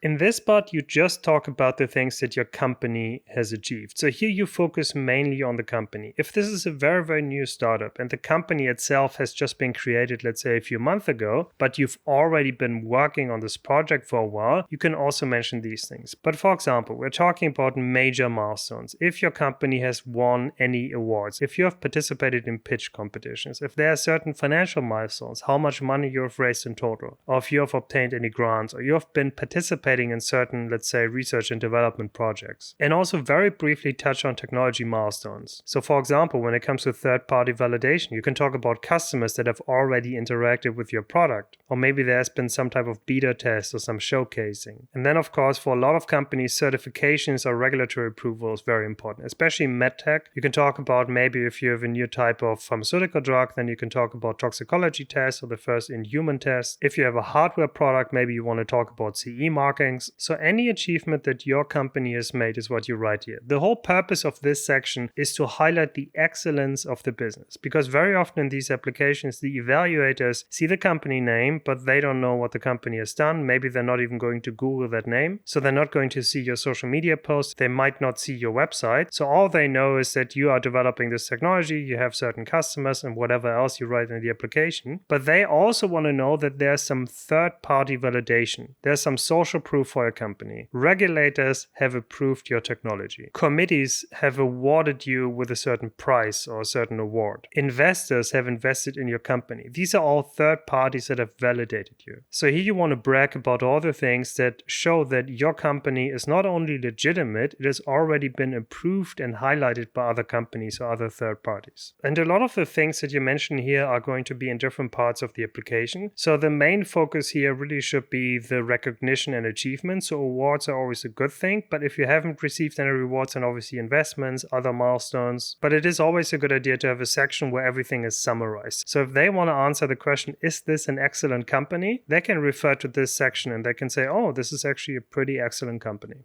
In this part, you just talk about the things that your company has achieved. So here you focus mainly on the company. If this is a very, very new startup and the company itself has just been created, let's say a few months ago, but you've already been working on this project for a while, you can also mention these things. But for example, we're talking about major milestones. If your company has won any awards, if you have participated in pitch competitions, if there are certain financial milestones, how much money you have raised in total, or if you have obtained any grants, or you have been participating in certain, let's say, research and development projects. And also very briefly touch on technology milestones. So for example, when it comes to third-party validation, you can talk about customers that have already interacted with your product, or maybe there has been some type of beta test or some showcasing. And then of course, for a lot of companies, certifications or regulatory approval is very important, especially in medtech. You can talk about maybe if you have a new type of pharmaceutical drug, then you can talk about toxicology tests or the first in-human test. If you have a hardware product, maybe you want to talk about CE markings. So any achievement that your company has made is what you write here. The whole purpose of this section is to highlight the excellence of the business, because very often in these applications, the evaluators see the company name, but they don't know what the company has done. Maybe they're not even going to Google that name. So they're not going to see your social media posts. They might not see your website. So all they know is that you are developing this technology, you have certain customers and whatever else you write in the application. But they also want to know that there's some third-party validation. There's some social proof for your company. Regulators have approved your technology. Committees have awarded you with a certain prize or a certain award. Investors have invested in your company. These are all third parties that have validated you. So here you want to brag about all the things that show that your company is not only legitimate, it has already been approved and highlighted by other companies or other third parties. And a lot of the things that you mention here are going to be in different parts of the application. So the main focus here really should be the recognition and achievement. So awards are always a good thing, but if you haven't received any rewards, and obviously investments, other milestones, but it is always a good idea to have a section where everything is summarized. So if they want to answer the question, is this an excellent company? They can refer to this section and they can say, oh, this is actually a pretty excellent company.